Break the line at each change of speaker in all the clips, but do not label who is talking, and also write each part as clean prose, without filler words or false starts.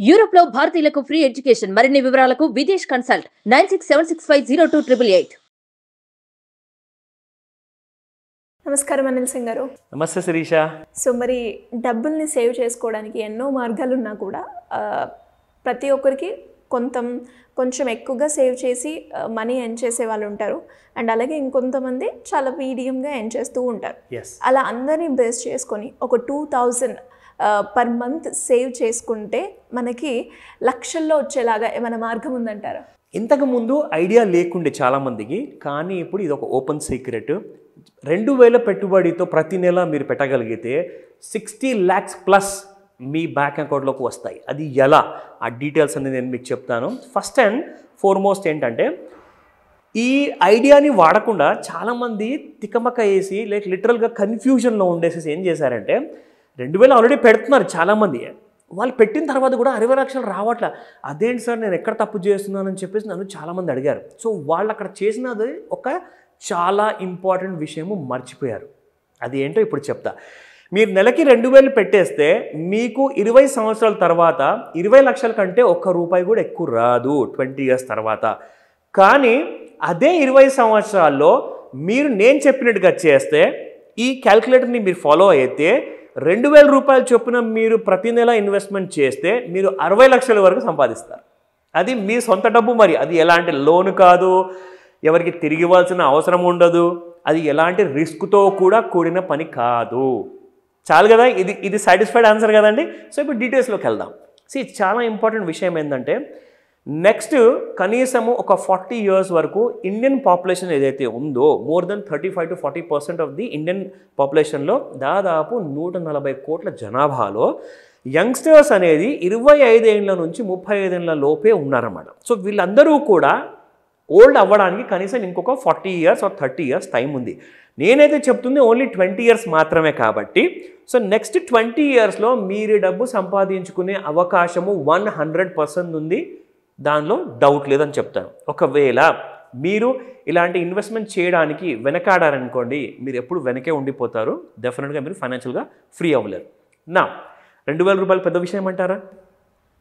Europe లో భారతీయులకు free education మరిన్ని వివరాలకు విదేశ్ కన్సల్ట్ 9676502888.
నమస్కారం అనిల్ సింగ్ గారు.
నమస్తే శిరీష.
సో మరి డబ్బుల్ని సేవ్ చేసుకోవడానికి ఎన్నో మార్గాలు ఉన్నా కూడా ప్రతి ఒక్కరికి కొంచెం ఎక్కువగా సేవ్ చేసి మనీ ఎర్న్ చేసే వాళ్ళు ఉంటారు, అండ్ అలాగే ఇంకొంతమంది చాలా మీడియంగా ఎర్న్ చేస్తూ ఉంటారు. అలా అందరినీ బేస్ చేసుకొని ఒక 2000 పర్ మంత్ సేవ్ చేసుకుంటే మనకి లక్షల్లో వచ్చేలాగా ఏమైనా మార్గం ఉందంటారా?
ఇంతకుముందు ఐడియా లేకుండే చాలామందికి, కానీ ఇప్పుడు ఇది ఒక ఓపెన్ సీక్రెట్. 2000 పెట్టుబడితో ప్రతి నెల మీరు పెట్టగలిగితే 60 lakhs ప్లస్ మీ బ్యాంక్ అకౌంట్లోకి వస్తాయి. అది ఎలా, ఆ డీటెయిల్స్ అనేది నేను మీకు చెప్తాను. ఫస్ట్ అండ్ ఫార్మోస్ట్ ఏంటంటే, ఈ ఐడియాని వాడకుండా చాలామంది తికమక వేసి లిటరల్గా కన్ఫ్యూజన్లో ఉండేసేసి ఏం చేశారంటే, 2000 ఆల్రెడీ పెడుతున్నారు చాలామంది. వాళ్ళు పెట్టిన తర్వాత కూడా 60 లక్షలు రావట్లే. అదేంటి సార్, నేను ఎక్కడ తప్పు చేస్తున్నానని చెప్పేసి నన్ను చాలామంది అడిగారు. సో వాళ్ళు అక్కడ చేసినది ఒక చాలా ఇంపార్టెంట్ విషయము మర్చిపోయారు. అది ఏంటో ఇప్పుడు చెప్తా. మీరు నెలకి 2000 పెట్టేస్తే మీకు 20 సంవత్సరాల తర్వాత 20 లక్షల కంటే ₹1 కూడా ఎక్కువ రాదు 20 years తర్వాత. కానీ అదే 20 సంవత్సరాల్లో మీరు నేను చెప్పినట్టుగా చేస్తే, ఈ క్యాల్కులేటర్ని మీరు ఫాలో అయితే ₹2000 చొప్పున మీరు ప్రతి నెల ఇన్వెస్ట్మెంట్ చేస్తే మీరు 60 లక్షల వరకు సంపాదిస్తారు. అది మీ సొంత డబ్బు. మరి అది ఎలాంటి లోన్ కాదు, ఎవరికి తిరిగి ఇవ్వాల్సిన అవసరం ఉండదు, అది ఎలాంటి రిస్క్తో కూడా కూడిన పని కాదు. చాలు కదా, ఇది సాటిస్ఫైడ్ ఆన్సర్ కదండి. సో ఇప్పుడు డీటెయిల్స్లోకి వెళ్దాం. చాలా ఇంపార్టెంట్ విషయం ఏంటంటే, నెక్స్ట్ కనీసము ఒక 40 years వరకు ఇండియన్ పాపులేషన్ ఏదైతే ఉందో, more than 35 to 40% of the Indian పాపులేషన్లో దాదాపు 140 కోట్ల జనాభాలో యంగ్స్టర్స్ అనేది 25 ఏళ్ళ నుంచి 35 ఏళ్ళ లోపే ఉన్నారన్నమాట. సో వీళ్ళందరూ కూడా ఓల్డ్ అవ్వడానికి కనీసం ఇంకొక 40 years or 30 years టైం ఉంది. నేనైతే చెప్తుంది ఓన్లీ 20 years మాత్రమే కాబట్టి, సో నెక్స్ట్ 20 yearsలో మీరు డబ్బు సంపాదించుకునే అవకాశము 100% ఉంది. దానిలో డౌట్ లేదని చెప్తాను. ఒకవేళ మీరు ఇలాంటి ఇన్వెస్ట్మెంట్ చేయడానికి వెనకాడారనుకోండి, మీరు ఎప్పుడు వెనకే ఉండిపోతారు. డెఫినెట్గా మీరు ఫైనాన్షియల్గా ఫ్రీ అవ్వలేరు. నా ₹2000 పెద్ద విషయం అంటారా?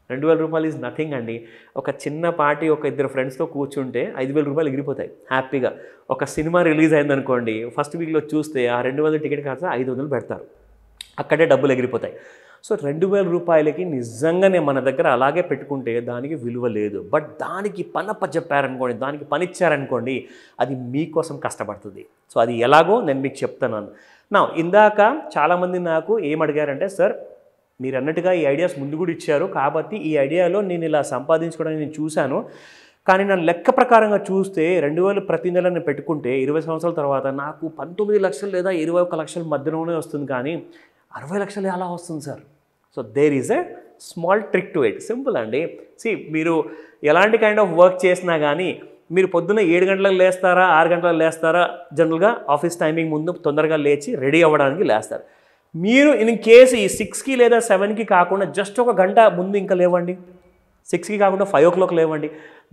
₹2000 ఈజ్ నథింగ్ అండి. ఒక చిన్నపాటి ఒక 2 ఫ్రెండ్స్తో కూర్చుంటే ₹5000 ఎగిరిపోతాయి హ్యాపీగా. ఒక సినిమా రిలీజ్ అయిందనుకోండి, ఫస్ట్ వీక్లో చూస్తే ఆ 200 టికెట్ కాస్త 500 పెడతారు, అక్కడే డబ్బులు ఎగిరిపోతాయి. సో ₹2000కి నిజంగానే మన దగ్గర అలాగే పెట్టుకుంటే దానికి విలువ లేదు. బట్ దానికి పనప్ప చెప్పారనుకోండి, దానికి పనిచ్చారనుకోండి, అది మీకోసం కష్టపడుతుంది. సో అది ఎలాగో నేను మీకు చెప్తున్నాను. నా ఇందాక చాలామంది నాకు ఏమడిగారంటే, సార్ మీరు అన్నట్టుగా ఈ ఐడియాస్ ముందు కూడా ఇచ్చారు, కాబట్టి ఈ ఐడియాలో నేను ఇలా సంపాదించుకోవడానికి నేను చూశాను, కానీ నా లెక్క ప్రకారంగా చూస్తే 2000 ప్రతి నెల నేను పెట్టుకుంటే 20 సంవత్సరాల తర్వాత నాకు 19 లక్షలు లేదా 21 లక్షల మధ్యలోనే వస్తుంది, కానీ 60 లక్షలు ఎలా వస్తుంది sir? So there is a small trick to it. Simple అండి. మీరు ఎలాంటి కైండ్ ఆఫ్ వర్క్ చేసినా కానీ, మీరు పొద్దున్న 7 గంటలకు లేస్తారా, 6 గంటలకు లేస్తారా? జనరల్గా ఆఫీస్ టైమింగ్ ముందు తొందరగా లేచి రెడీ అవ్వడానికి లేస్తారు. మీరు ఇన్ కేసు ఈ 6కి లేదా 7కి కాకుండా జస్ట్ ఒక గంట ముందు ఇంకా లేవండి, 6కి కాకుండా 5 o'clock లేవండి.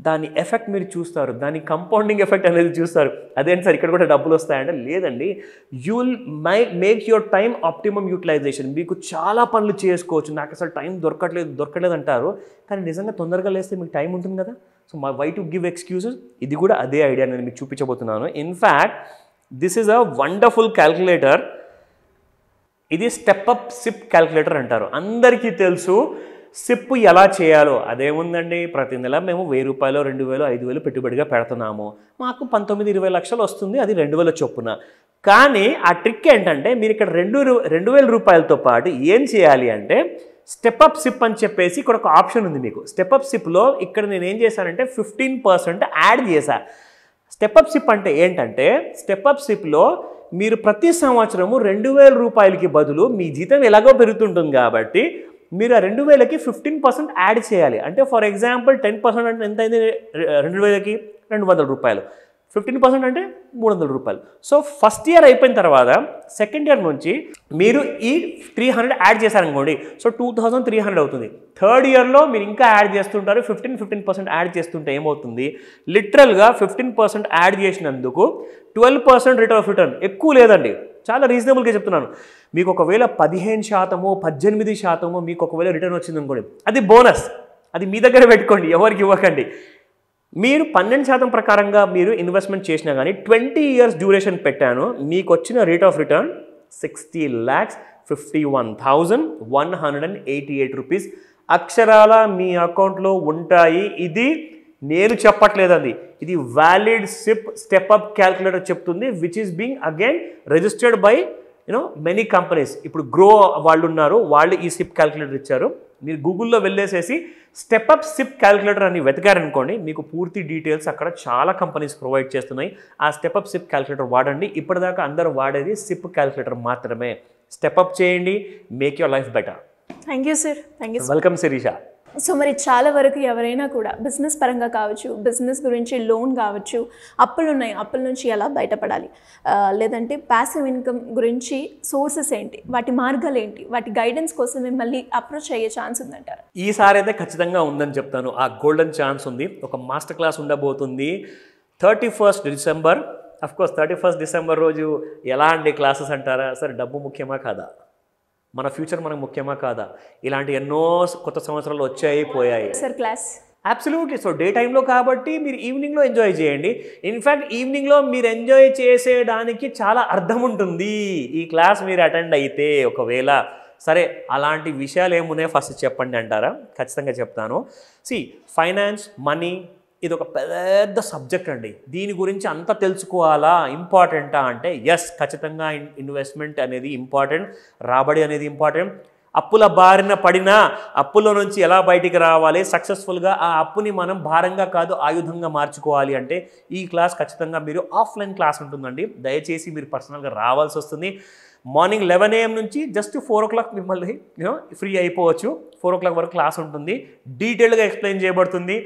దాని ఎఫెక్ట్ మీరు చూస్తారు, దాని కంపౌండింగ్ ఎఫెక్ట్ అనేది చూస్తారు. అదేంటి సార్ ఇక్కడ కూడా డబ్బులు వస్తాయంటే, లేదండి, you will make your time optimum utilization. మీకు చాలా పనులు చేసుకోవచ్చు. నాకు అసలు టైం దొరకలేదు అంటారు, కానీ నిజంగా తొందరగా లేస్తే మీకు టైం ఉంటుంది కదా. So why to give excuses? ఇది కూడా అదే ఐడియా నేను మీకు చూపించబోతున్నాను. In fact this is a wonderful calculator. ఇది స్టెప్ అప్ సిప్ క్యాల్కులేటర్ అంటారు. అందరికీ తెలుసు సిప్ ఎలా చేయాలో. అదేముందండి, ప్రతి నెల మేము ₹1000, 2000, 5000 పెట్టుబడిగా పెడుతున్నాము, మాకు 19-20 లక్షలు వస్తుంది, అది 2000 చొప్పున. కానీ ఆ ట్రిక్ ఏంటంటే, మీరు ఇక్కడ ₹2000తో పాటు ఏం చేయాలి అంటే, స్టెప్ అప్ సిప్ అని చెప్పేసి ఇక్కడ ఒక ఆప్షన్ ఉంది మీకు. స్టెప్ అప్ సిప్లో ఇక్కడ నేను ఏం చేశానంటే 15% యాడ్ చేశాను. స్టెప్ అప్ సిప్ అంటే ఏంటంటే, స్టెప్ అప్ సిప్లో మీరు ప్రతి సంవత్సరము ₹2000కి బదులు మీ జీతం ఎలాగో పెరుగుతుంటుంది కాబట్టి మీరు ఆ 2000కి 15% యాడ్ చేయాలి. అంటే ఫర్ ఎగ్జాంపుల్ 10% అంటే ఎంత అయింది? 2000కి ₹200, 15% అంటే ₹300. సో ఫస్ట్ ఇయర్ అయిపోయిన తర్వాత సెకండ్ ఇయర్ నుంచి మీరు ఈ 300 యాడ్ చేశారనుకోండి, సో 2300 అవుతుంది. థర్డ్ ఇయర్లో మీరు ఇంకా యాడ్ చేస్తుంటారు, 15% యాడ్ చేస్తుంటే ఏమవుతుంది? లిటరల్గా 15% యాడ్ చేసినందుకు 12% రేట్ ఆఫ్ రిటర్న్. ఎక్కువ లేదండి, చాలా రీజనబుల్గా చెప్తున్నాను. మీకు ఒకవేళ 15%, 18% మీకు ఒకవేళ రిటర్న్ వచ్చింది అనుకోండి, అది బోనస్. అది మీ దగ్గర పెట్టుకోండి, ఎవరికి ఇవ్వకండి. మీరు 12% ప్రకారంగా మీరు ఇన్వెస్ట్మెంట్ చేసినా కానీ 20 years డ్యూరేషన్ పెట్టాను, మీకు వచ్చిన రేట్ ఆఫ్ రిటర్న్ 60,51,188 రూపీస్ అక్షరాల మీ అకౌంట్లో ఉంటాయి. ఇది నేను చెప్పట్లేదండి, ఇది వ్యాలిడ్ సిప్ స్టెప్అప్ క్యాల్కులేటర్ చెప్తుంది, which is being again registered by many companies. ఇప్పుడు గ్రో వాళ్ళు ఉన్నారు, వాళ్ళు ఈ సిప్ క్యాల్కులేటర్ ఇచ్చారు. మీరు గూగుల్లో వెళ్ళేసేసి స్టెప్అప్ సిప్ క్యాల్కులేటర్ అని వెతికారనుకోండి, మీకు పూర్తి డీటెయిల్స్ అక్కడ చాలా కంపెనీస్ ప్రొవైడ్ చేస్తున్నాయి. ఆ స్టెప్అప్ సిప్ క్యాల్కులేటర్ వాడండి. ఇప్పటిదాకా అందరూ వాడేది సిప్ క్యాల్కులేటర్ మాత్రమే. స్టెప్అప్ చేయండి, make your life better.
Thank you sir. Thank you.
Welcome Shirisha.
So మరి చాలా వరకు ఎవరైనా కూడా బిజినెస్ పరంగా కావచ్చు, బిజినెస్ గురించి లోన్ కావచ్చు, అప్పులు ఉన్నాయి, అప్పుల నుంచి ఎలా బయటపడాలి, లేదంటే ప్యాసివ్ ఇన్కమ్ గురించి సోర్సెస్ ఏంటి, వాటి మార్గాలు ఏంటి, వాటి గైడెన్స్ కోసం మిమ్మల్ని అప్రోచ్ అయ్యే ఛాన్స్ ఉందంటారు?
ఈసారి అయితే ఖచ్చితంగా ఉందని చెప్తాను. ఆ గోల్డెన్ ఛాన్స్ ఉంది. ఒక మాస్టర్ క్లాస్ ఉండబోతుంది 31st December. Of course 31st December రోజు ఎలాంటి క్లాసెస్ అంటారా? సరే, డబ్బు ముఖ్యమా కాదా, మన ఫ్యూచర్ మనకు ముఖ్యమా కాదా, ఇలాంటి ఎన్నో కొత్త సంవత్సరాలు వచ్చాయి పోయాయి
sir class.
Absolutely. So day టైంలో కాబట్టి మీరు ఈవినింగ్లో ఎంజాయ్ చేయండి. ఇన్ఫ్యాక్ట్ ఈవినింగ్లో మీరు ఎంజాయ్ చేసేదానికి చాలా అర్థం ఉంటుంది ఈ క్లాస్ మీరు అటెండ్ అయితే. ఒకవేళ సరే అలాంటి విషయాలు ఏమున్నాయో ఫస్ట్ చెప్పండి అంటారా? ఖచ్చితంగా చెప్తాను. ఫైనాన్స్, మనీ ఇది ఒక పెద్ద సబ్జెక్ట్ అండి. దీని గురించి అంత తెలుసుకోవాలా, ఇంపార్టెంటా అంటే ఎస్, ఖచ్చితంగా ఇన్వెస్ట్మెంట్ అనేది ఇంపార్టెంట్, రాబడి అనేది ఇంపార్టెంట్. అప్పుల బారిన పడినా అప్పుల నుంచి ఎలా బయటికి రావాలి, సక్సెస్ఫుల్గా ఆ అప్పుని మనం భారంగా కాదు ఆయుధంగా మార్చుకోవాలి అంటే ఈ క్లాస్ ఖచ్చితంగా మీరు ఆఫ్లైన్ క్లాస్ ఉంటుందండి. దయచేసి మీరు పర్సనల్గా రావాల్సి వస్తుంది. మార్నింగ్ 11 AM నుంచి జస్ట్ 4 o'clock మిమ్మల్ని ఫ్రీ అయిపోవచ్చు. 4 o'clock వరకు క్లాస్ ఉంటుంది, డీటెయిల్గా ఎక్స్ప్లెయిన్ చేయబడుతుంది.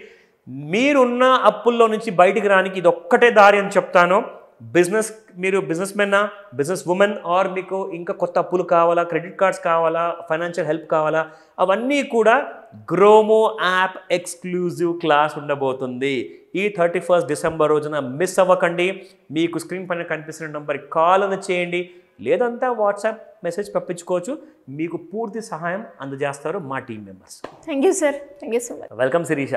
మీరున్న అప్పుల్లో నుంచి బయటికి రానికి ఇది ఒక్కటే దారి అని చెప్తాను. మీరు బిజినెస్ మెన్నా, బిజినెస్ ఉమెన్, ఆర్ మీకు ఇంకా కొత్త అప్పులు కావాలా, క్రెడిట్ కార్డ్స్ కావాలా, ఫైనాన్షియల్ హెల్ప్ కావాలా, అవన్నీ కూడా గ్రోమో యాప్ ఎక్స్క్లూజివ్ క్లాస్ ఉండబోతుంది. ఈ 31st December రోజున మిస్ అవ్వకండి. మీకు స్క్రీన్ పైన కనిపిస్తున్న నెంబర్కి కాల్ అని చేయండి, లేదంతా వాట్సాప్ మెసేజ్ పంపించుకోవచ్చు. మీకు పూర్తి సహాయం అందజేస్తారు మా team members.
Thank you sir. Thank you so much.
Welcome Sirisha.